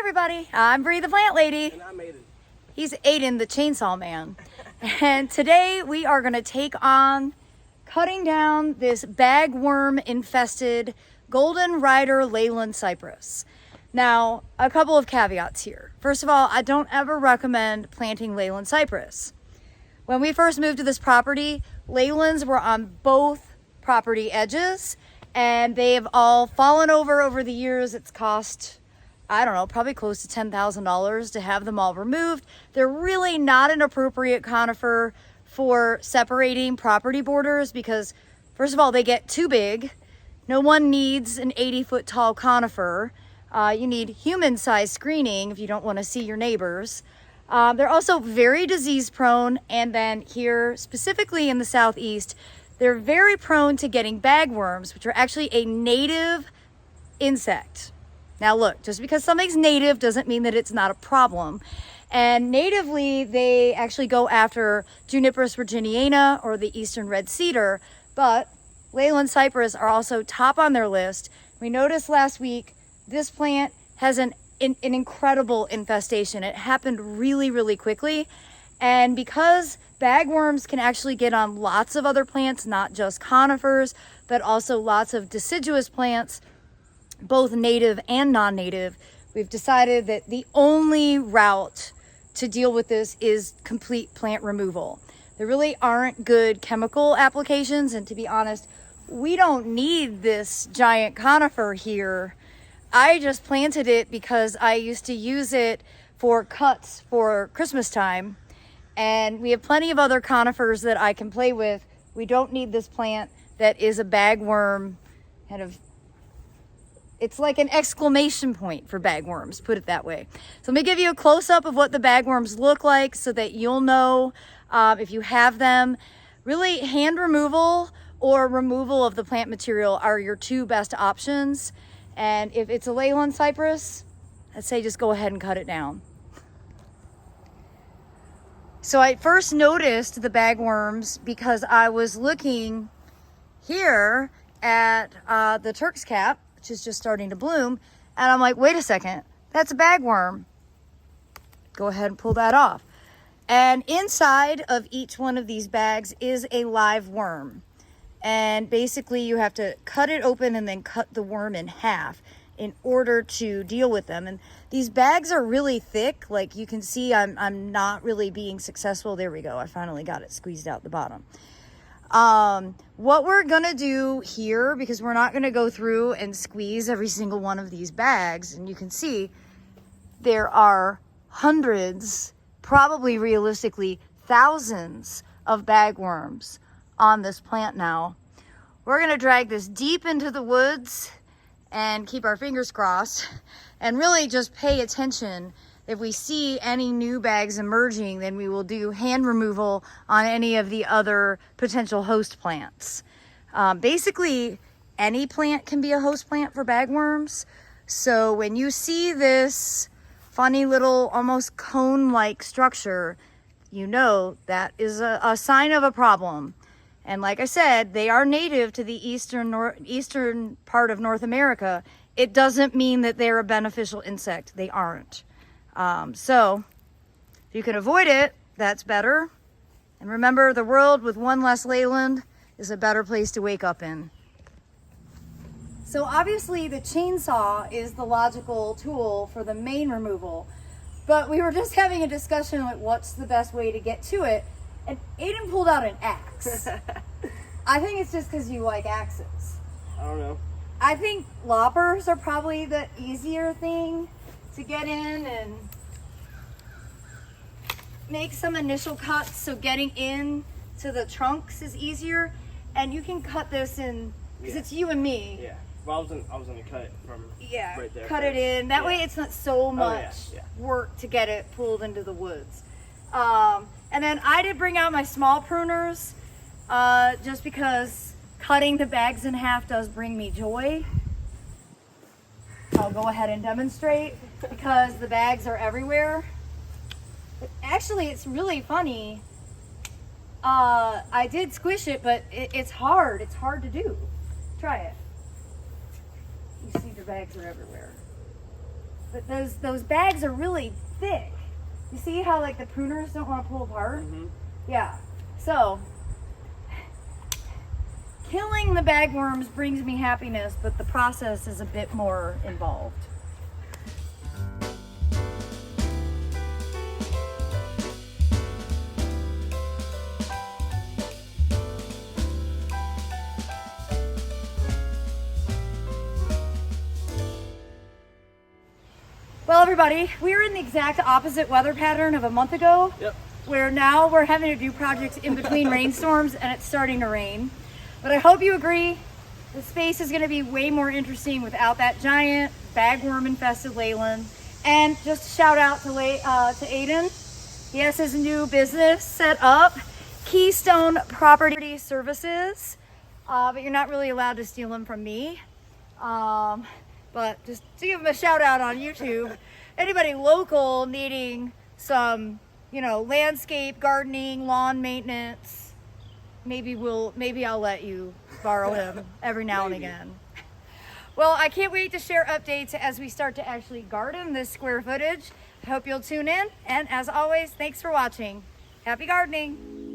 everybody, I'm Bree the Plant Lady. And I'm Aiden. He's Aiden the Chainsaw Man. And today we are going to take on cutting down this bagworm infested Golden Rider Leyland Cypress. Now, a couple of caveats here. First of all, I don't ever recommend planting Leyland Cypress. When we first moved to this property, Leylands were on both property edges and they have all fallen over the years. It's cost, I don't know, probably close to $10,000 to have them all removed. They're really not an appropriate conifer for separating property borders because, first of all, they get too big. No one needs an 80-foot tall conifer. You need human-sized screening if you don't want to see your neighbors. They're also very disease prone, and then here, specifically in the southeast, they're very prone to getting bagworms, which are actually a native insect. Now look, just because something's native doesn't mean that it's not a problem. And natively, they actually go after Juniperus virginiana or the eastern red cedar, but Leyland Cypress are also top on their list. We noticed last week, this plant has an incredible infestation. It happened really quickly. And because bagworms can actually get on lots of other plants, not just conifers, but also lots of deciduous plants, both native and non-native, we've decided that the only route to deal with this is complete plant removal. There really aren't good chemical applications, and to be honest, we don't need this giant conifer here. I just planted it because I used to use it for cuts for Christmas time, and we have plenty of other conifers that I can play with. We don't need this plant that is a bagworm kind of. It's like an exclamation point for bagworms, put it that way. So let me give you a close-up of what the bagworms look like so that you'll know if you have them. Really, hand removal or removal of the plant material are your two best options. And if it's a Leyland Cypress, I'd say just go ahead and cut it down. So I first noticed the bagworms because I was looking here at the Turk's cap, which is just starting to bloom. And I'm like, wait a second, that's a bagworm. Go ahead and pull that off. And inside of each one of these bags is a live worm. And basically you have to cut it open and then cut the worm in half in order to deal with them. And these bags are really thick. Like you can see, I'm not really being successful. There we go. I finally got it squeezed out the bottom. What we're gonna do here, because we're not gonna go through and squeeze every single one of these bags, and you can see there are hundreds, probably realistically thousands of bagworms on this plant now. We're gonna drag this deep into the woods and keep our fingers crossed and really just pay attention. If we see any new bags emerging, then we will do hand removal on any of the other potential host plants. Basically, any plant can be a host plant for bagworms. So when you see this funny little almost cone-like structure, you know that is a sign of a problem. And like I said, they are native to the eastern part of North America. It doesn't mean that they're a beneficial insect. They aren't. So if you can avoid it, that's better. And remember, the world with one less Leyland is a better place to wake up in. So obviously the chainsaw is the logical tool for the main removal, but we were just having a discussion like what's the best way to get to it. And Aiden pulled out an axe. I think it's just because you like axes. I don't know. I think loppers are probably the easier thing to get in and make some initial cuts, so getting in to the trunks is easier. And you can cut this in, because it's you and me. Yeah. Well, I was gonna cut it from right there. Cut it in. That way it's not so much work to get it pulled into the woods. And then I did bring out my small pruners, just because cutting the bags in half does bring me joy. I'll go ahead and demonstrate because the bags are everywhere. But actually, it's really funny. I did squish it, but it's hard. It's hard to do. Try it. You see the bags are everywhere. But those bags are really thick. You see how like the pruners don't want to pull apart? Mm-hmm. Yeah. So killing the bagworms brings me happiness, but the process is a bit more involved. Well, everybody, we're in the exact opposite weather pattern of a month ago. Yep. Where now we're having to do projects in between rainstorms and it's starting to rain. But I hope you agree, the space is gonna be way more interesting without that giant bagworm infested Leyland. And just a shout out to Aiden. He has his new business set up, Keystone Property Services. But you're not really allowed to steal them from me. But just to give him a shout out on YouTube, anybody local needing some, you know, landscape, gardening, lawn maintenance, maybe I'll let you borrow him every now and again. Well, I can't wait to share updates as we start to actually garden this square footage. I hope you'll tune in. And as always, thanks for watching. Happy gardening.